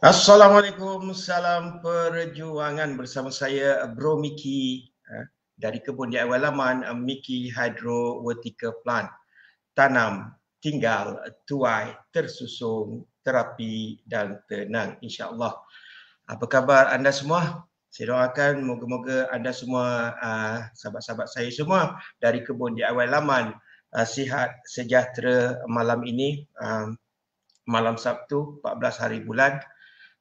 Assalamualaikum, salam perjuangan bersama saya Bro Miki dari kebun DIY laman Miki Hydro Vertical Plant. Tanam, tinggal, tuai, tersusung, terapi dan tenang insya-Allah. Apa khabar anda semua? Saya doakan moga-moga anda semua sahabat-sahabat saya semua dari kebun DIY laman sihat sejahtera malam ini, malam Sabtu 14 hari bulan.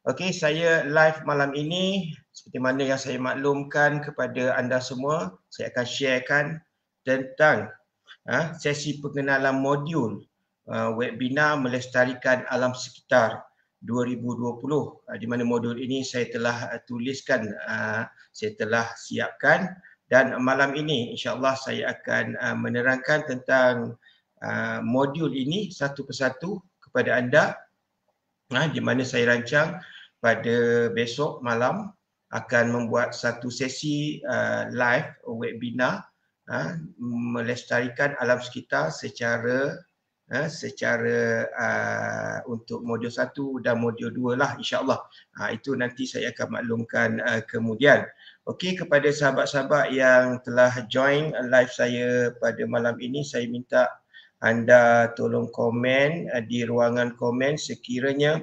Okey, saya live malam ini seperti mana yang saya maklumkan kepada anda semua, saya akan sharekan tentang sesi pengenalan modul webinar melestarikan alam sekitar 2020, di mana modul ini saya telah tuliskan, saya telah siapkan, dan malam ini insya-Allah saya akan menerangkan tentang modul ini satu persatu kepada anda, di mana saya rancang pada besok malam akan membuat satu sesi live webinar melestarikan alam sekitar secara untuk modul 1 dan modul 2 lah insya-Allah. Itu nanti saya akan maklumkan kemudian. Okey, kepada sahabat-sahabat yang telah join live saya pada malam ini, saya minta anda tolong komen di ruangan komen sekiranya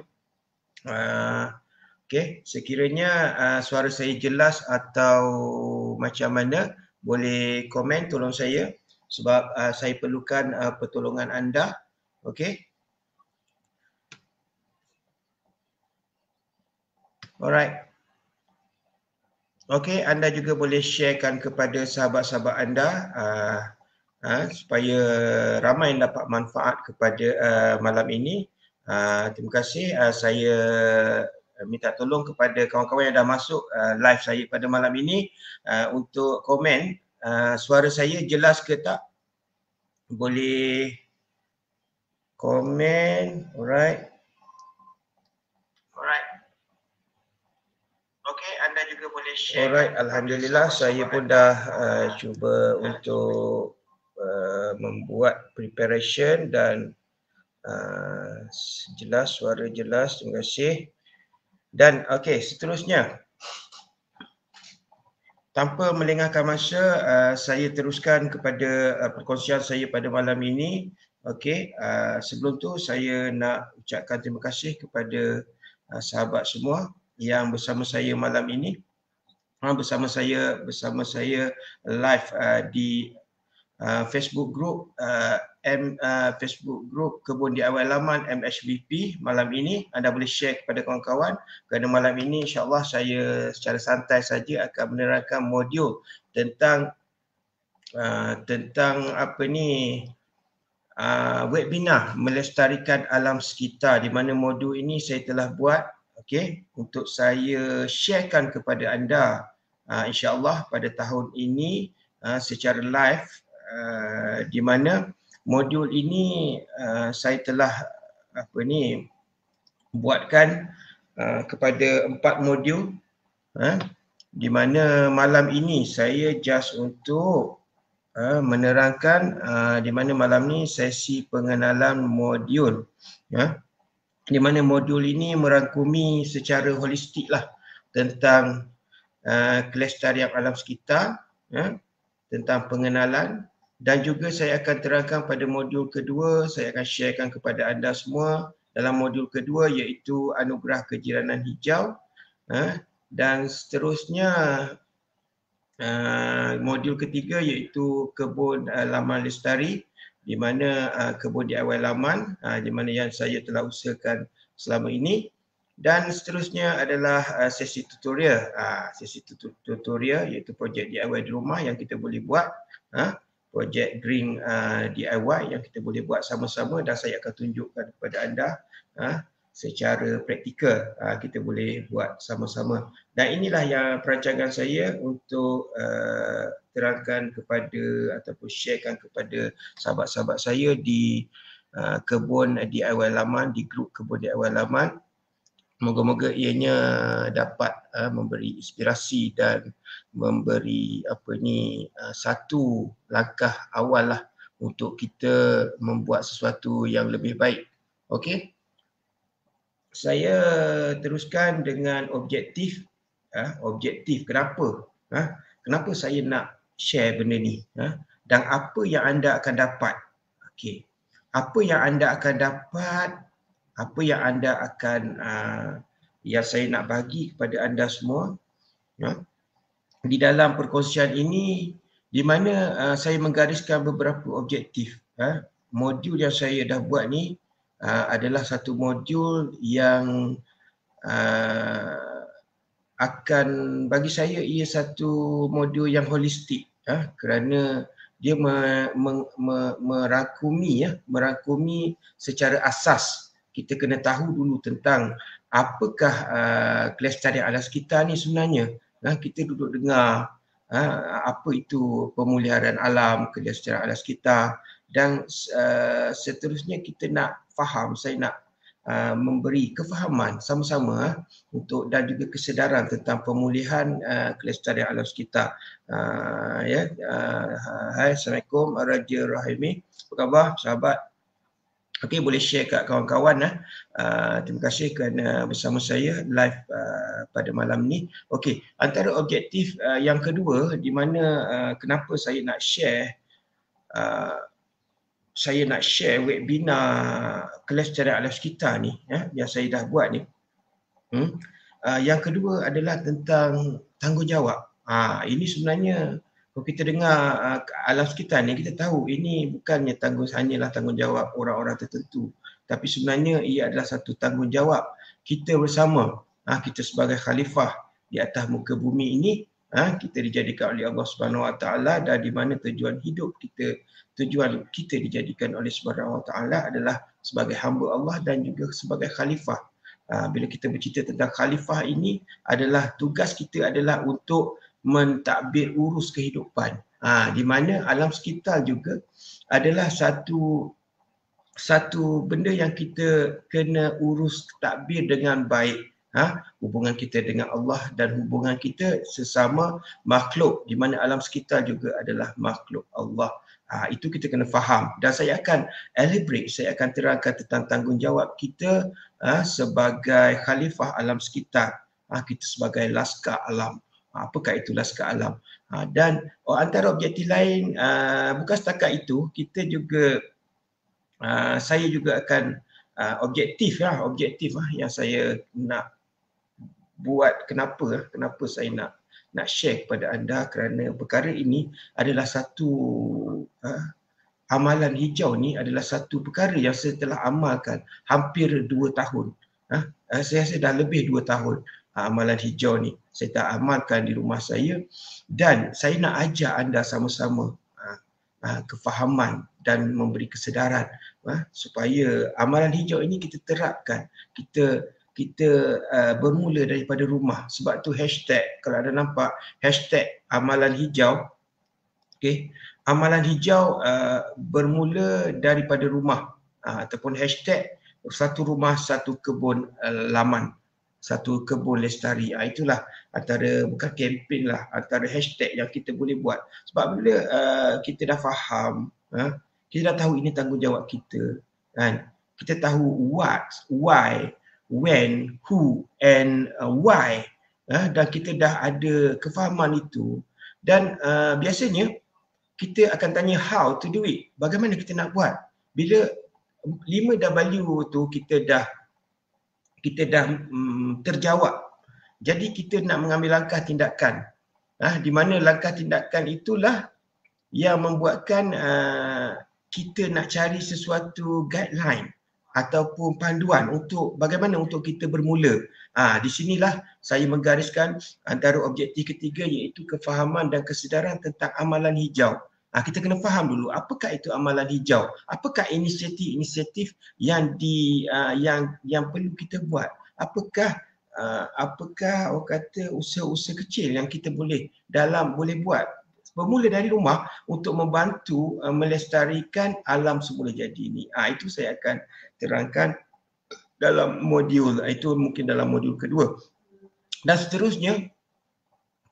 suara saya jelas atau macam mana. Boleh komen tolong saya sebab saya perlukan pertolongan anda. Okey. Alright. Okey, anda juga boleh sharekan kepada sahabat-sahabat anda supaya ramai yang dapat manfaat kepada malam ini. Terima kasih. Saya minta tolong kepada kawan-kawan yang dah masuk live saya pada malam ini untuk komen suara saya jelas ke tak? Boleh komen. Alright. Okey, anda juga boleh share. Alright, alhamdulillah saya pun dah cuba untuk membuat preparation dan jelas, suara jelas. Terima kasih. Dan okey, seterusnya tanpa melengahkan masa, saya teruskan kepada perkongsian saya pada malam ini. Okey, sebelum tu saya nak ucapkan terima kasih kepada sahabat semua yang bersama saya malam ini. Bersama saya live di Facebook group Facebook group Kebun DIY Laman MHVP malam ini. Anda boleh share kepada kawan-kawan kerana malam ini insya-Allah saya secara santai saja akan menerangkan modul tentang webinar melestarikan alam sekitar, di mana modul ini saya telah buat untuk saya sharekan kepada anda insya-Allah pada tahun ini secara live, di mana modul ini saya telah buatkan kepada 4 modul, di mana malam ini saya just untuk menerangkan di mana malam ni sesi pengenalan modul, di mana modul ini merangkumi secara holistik lah tentang kelestarian alam sekitar, tentang pengenalan, dan juga saya akan terangkan pada modul kedua, saya akan sharekan kepada anda semua dalam modul kedua iaitu anugerah kejiranan hijau, dan seterusnya modul ketiga iaitu kebun laman lestari, di mana kebun DIY laman di mana yang saya telah usahakan selama ini, dan seterusnya adalah sesi tutorial. Sesi tutorial iaitu projek DIY di rumah yang kita boleh buat, projek green DIY yang kita boleh buat sama-sama, dan saya akan tunjukkan kepada anda secara praktikal kita boleh buat sama-sama. Dan inilah yang perancangan saya untuk terangkan kepada ataupun sharekan kepada sahabat-sahabat saya di kebun DIY laman, di grup kebun DIY laman. Moga-moga ianya dapat memberi inspirasi dan memberi satu langkah awal lah untuk kita membuat sesuatu yang lebih baik. Okey. saya teruskan dengan objektif. Objektif kenapa? Kenapa saya nak share benda ni? Dan apa yang anda akan dapat? Okey. Apa yang anda akan dapat? Apa yang anda akan yang saya nak bagi kepada anda semua di dalam perkongsian ini, di mana saya menggariskan beberapa objektif. Modul yang saya dah buat ni adalah satu modul yang akan, bagi saya ia satu modul yang holistik, kerana dia merangkumi secara asas. Kita kena tahu dulu tentang apakah kelestarian alam sekitar ni sebenarnya. Kita duduk dengar apa itu pemeliharaan alam, kelestarian alam sekitar, dan seterusnya kita nak faham, saya nak memberi kefahaman sama-sama untuk dan juga kesedaran tentang pemulihan kelestarian alam sekitar. Hai, Assalamualaikum Raja Rahimi. Apa khabar sahabat? Okey, boleh share kat kawan-kawan. Terima kasih kerana bersama saya live pada malam ni. Okey, antara objektif yang kedua di mana kenapa saya nak share webinar kelestarian alam sekitar ni, yang saya dah buat ni. Yang kedua adalah tentang tanggungjawab. Ini sebenarnya kalau kita dengar alam sekitar ni, kita tahu ini bukannya hanyalah tanggungjawab orang-orang tertentu, tapi sebenarnya ia adalah satu tanggungjawab kita bersama. Kita sebagai khalifah di atas muka bumi ini, kita dijadikan oleh Allah Subhanahu Wa Taala, dan di mana tujuan kita dijadikan oleh Subhanahu Wa Taala adalah sebagai hamba Allah dan juga sebagai khalifah. Bila kita bercerita tentang khalifah ini, adalah tugas kita adalah untuk mentadbir urus kehidupan. Di mana alam sekitar juga adalah satu benda yang kita kena urus tadbir dengan baik. Hubungan kita dengan Allah dan hubungan kita sesama makhluk, di mana alam sekitar juga adalah makhluk Allah. Itu kita kena faham, dan saya akan elaborate, saya akan terangkan tentang tanggungjawab kita sebagai khalifah alam sekitar, kita sebagai laskar alam. Apakah itu laskar alam? Dan antara objektif lain, bukan setakat itu, kita juga saya juga akan objektif yang saya nak buat. Kenapa saya nak share kepada anda, kerana perkara ini adalah satu amalan hijau ni adalah satu perkara yang saya telah amalkan hampir 2 tahun. Saya rasa dah lebih 2 tahun amalan hijau ni saya tak amalkan di rumah saya, dan saya nak ajak anda sama-sama kefahaman dan memberi kesedaran supaya amalan hijau ini kita terapkan. Kita bermula daripada rumah. Sebab tu hashtag, kalau ada nampak hashtag amalan hijau, okey, amalan hijau bermula daripada rumah, ataupun hashtag satu rumah satu kebun laman, satu kebun lestari. Itulah antara, bukan kempen lah, antara hashtag yang kita boleh buat. Sebab bila kita dah faham, kita dah tahu ini tanggungjawab kita, kan? Kita tahu what, why, when, who and why, dan kita dah ada kefahaman itu, dan biasanya kita akan tanya how to do it, bagaimana kita nak buat. Bila 5W tu kita dah terjawab, jadi kita nak mengambil langkah tindakan, di mana langkah tindakan itulah yang membuatkan kita nak cari sesuatu guideline ataupun panduan untuk bagaimana untuk kita bermula. Di sinilah saya menggariskan antara objektif ketiga, iaitu kefahaman dan kesedaran tentang amalan hijau. Kita kena faham dulu apakah itu amalan hijau, apakah inisiatif yang perlu kita buat, apakah orang kata usaha-usaha kecil yang kita boleh buat bermula dari rumah untuk membantu melestarikan alam semula jadi ini. Itu saya akan terangkan dalam modul itu, mungkin dalam modul kedua. Dan seterusnya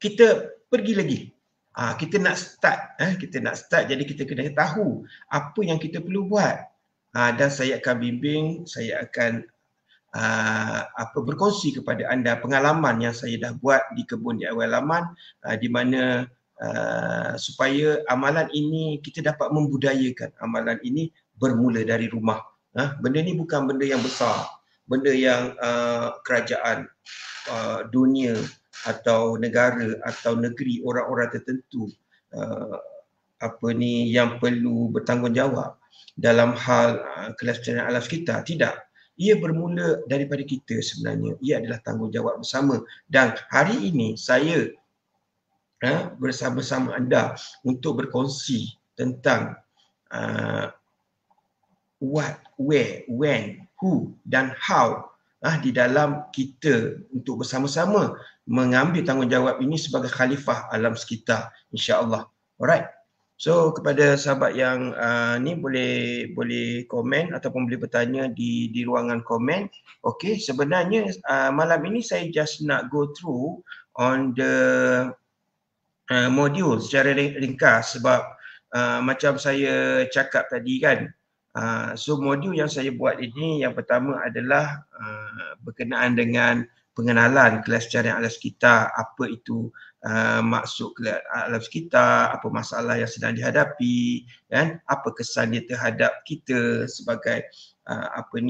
kita pergi lagi. Kita nak start, jadi kita kena tahu apa yang kita perlu buat. Dan saya akan bimbing, saya akan berkongsi kepada anda pengalaman yang saya dah buat di kebun DIY laman, di mana supaya amalan ini kita dapat membudayakan amalan ini bermula dari rumah. Benda ni bukan benda yang besar, benda yang kerajaan, dunia atau negara atau negeri orang-orang tertentu yang perlu bertanggungjawab dalam hal kelestarian alam sekitar. Tidak. Ia bermula daripada kita sebenarnya. Ia adalah tanggungjawab bersama. Dan hari ini saya bersama-sama anda untuk berkongsi tentang what, where, when, who dan how di dalam kita untuk bersama-sama mengambil tanggungjawab ini sebagai khalifah alam sekitar, insya-Allah. Alright. So kepada sahabat yang ni boleh komen ataupun boleh bertanya di ruangan komen. Okey, sebenarnya malam ini saya just nak go through on the modul secara ringkas sebab macam saya cakap tadi kan. So modul yang saya buat ini yang pertama adalah berkenaan dengan pengenalan kelestarian alam sekitar, apa itu maksud alam sekitar, apa masalah yang sedang dihadapi, kan? Apa kesan dia terhadap kita sebagai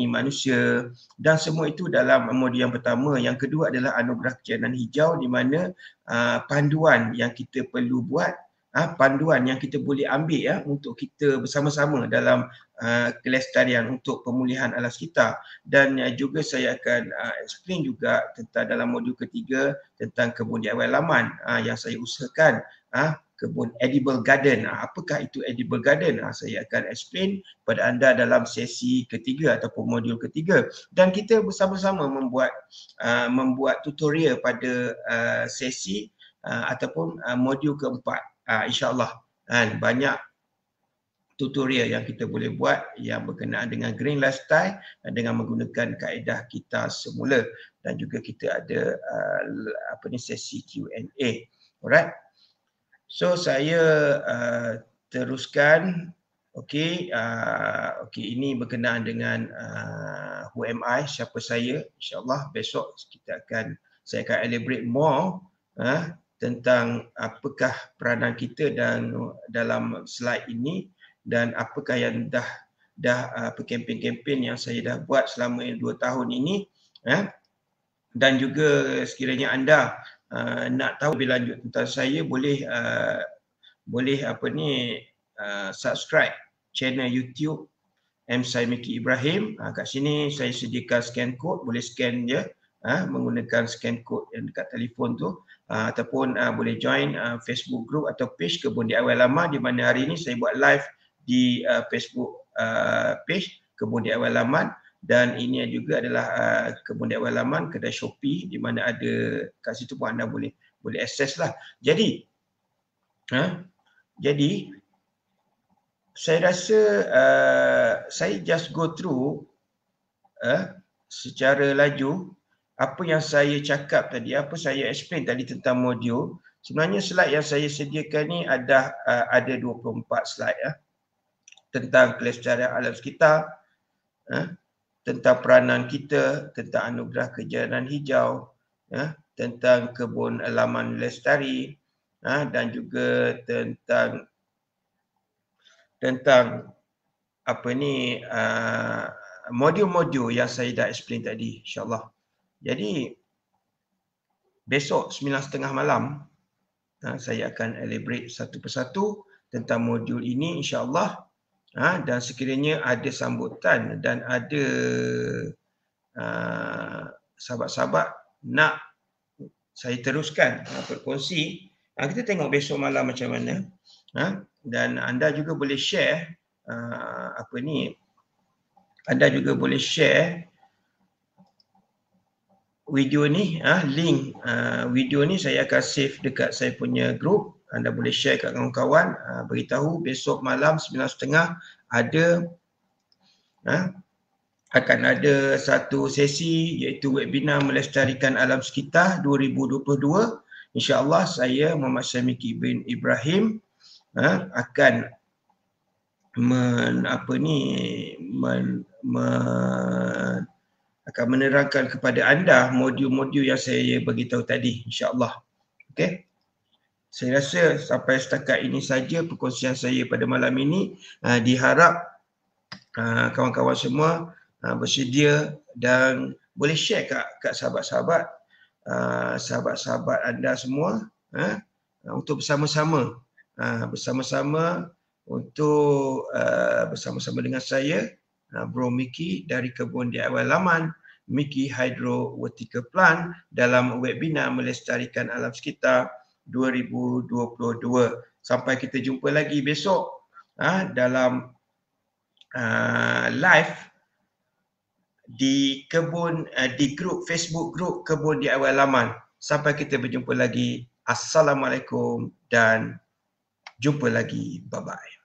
manusia, dan semua itu dalam modul yang pertama. Yang kedua adalah anugerah kejianan hijau, di mana panduan yang kita perlu buat, panduan yang kita boleh ambil untuk kita bersama-sama dalam kelestarian untuk pemulihan alam sekitar. Dan juga saya akan explain juga tentang dalam modul ketiga tentang kebun DIY laman yang saya usahakan, kebun edible garden. Apakah itu edible garden? Saya akan explain kepada anda dalam sesi ketiga ataupun modul ketiga, dan kita bersama-sama membuat tutorial pada sesi ataupun modul keempat, insya-Allah. Banyak tutorial yang kita boleh buat yang berkenaan dengan green lifestyle dengan menggunakan kaedah kita semula, dan juga kita ada sesi Q&A. Alright. So saya teruskan. Okey, ini berkenaan dengan who am I, siapa saya. Insya-Allah besok saya akan elaborate more tentang apakah peranan kita dan dalam slide ini, dan apakah yang dah kempen-kempen yang saya dah buat selama 2 tahun ini, dan juga sekiranya anda nak tahu lebih lanjut tentang saya, boleh subscribe channel YouTube M. Miki Ibrahim. Kat sini saya sediakan scan code, boleh scan je menggunakan scan code yang dekat telefon tu, ataupun boleh join Facebook group atau page Kebun DIY Laman, di mana hari ini saya buat live di Facebook page Kebun DIY Laman, dan ini juga adalah Kebun DIY Laman kedai Shopee, di mana ada kat situ pun anda boleh akses lah. Jadi saya rasa saya just go through secara laju apa yang saya cakap tadi, apa saya explain tadi tentang modul. Sebenarnya slide yang saya sediakan ni ada 24 slide tentang kelestarian alam sekitar, tentang peranan kita, tentang anugerah kejianan hijau, tentang kebun laman lestari, dan juga tentang modul-modul yang saya dah explain tadi, insya-Allah. Jadi besok 9:30 malam saya akan elaborate satu persatu tentang modul ini, insya-Allah. Dan sekiranya ada sambutan dan ada sahabat-sahabat nak saya teruskan berkongsi, kita tengok besok malam macam mana. Dan anda juga boleh share anda juga boleh share video ni, link video ni saya akan save dekat saya punya group. Anda boleh share kat kawan-kawan, beritahu besok malam 9:30 akan ada satu sesi, iaitu webinar melestarikan alam sekitar 2022. InsyaAllah saya Muhammad Miki bin Ibrahim akan akan menerangkan kepada anda modul-modul yang saya beritahu tadi, insya-Allah. Okey. Saya rasa sampai setakat ini saja perkongsian saya pada malam ini. Diharap kawan-kawan semua bersedia dan boleh share kat sahabat-sahabat anda semua untuk bersama-sama untuk bersama-sama dengan saya, Bro Mickey dari Kebun DIY Laman, Mickey Hydro Vertical Plant dalam webinar Melestarikan Alam Sekitar 2022. Sampai kita jumpa lagi besok dalam live di grup Facebook grup Kebun DIY Laman. Sampai kita berjumpa lagi. Assalamualaikum dan jumpa lagi. Bye-bye.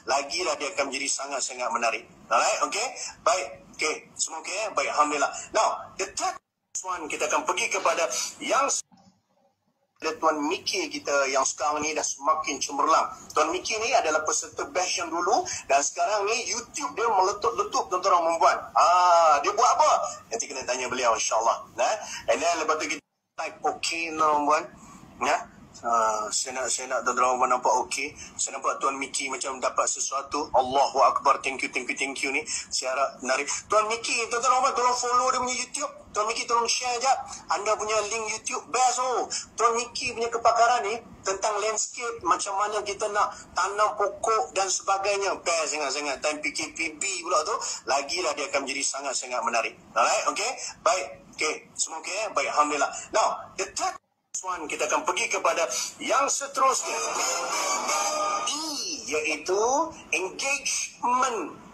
Lagilah dia akan menjadi sangat-sangat menarik. Alright, okay? Baik, okay. Semua okay? Baik, Alhamdulillah. Now, the third one, kita akan pergi kepada yang Tuan Mickey kita yang sekarang ni dah semakin cemerlang. Tuan Mickey ni adalah peserta batch yang dulu dan sekarang ni YouTube dia meletup-letup tuan-tuan perempuan. Dia buat apa? Nanti kena tanya beliau insya-Allah. And then lepas tu kita type okay tuan-tuan. Saya nak tuan-tuan nampak okey. Saya nampak Tuan Mickey macam dapat sesuatu. Allahu Akbar, thank you ni. Saya harap menarik. Tuan Mickey, tuan-tuan tolong follow dia punya YouTube. Tuan Mickey tolong share jap anda punya link YouTube. Best Tuan Mickey punya kepakaran ni tentang landscape, macam mana kita nak tanam pokok dan sebagainya. Best sangat-sangat. Time PKPB pula tu, lagilah dia akan menjadi sangat-sangat menarik. Alright, okay? Baik, okay. Semua okay? Baik, Alhamdulillah. Now, the third one, kita akan pergi kepada yang seterusnya, iaitu engagement.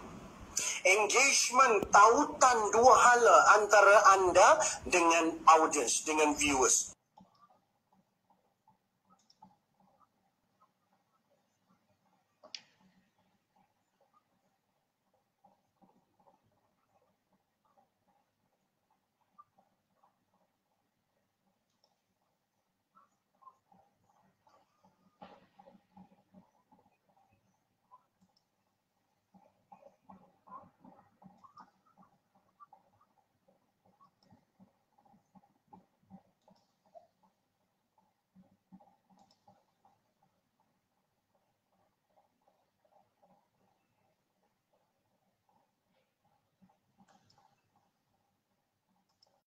Engagement, tautan dua hala antara anda dengan audience, dengan viewers.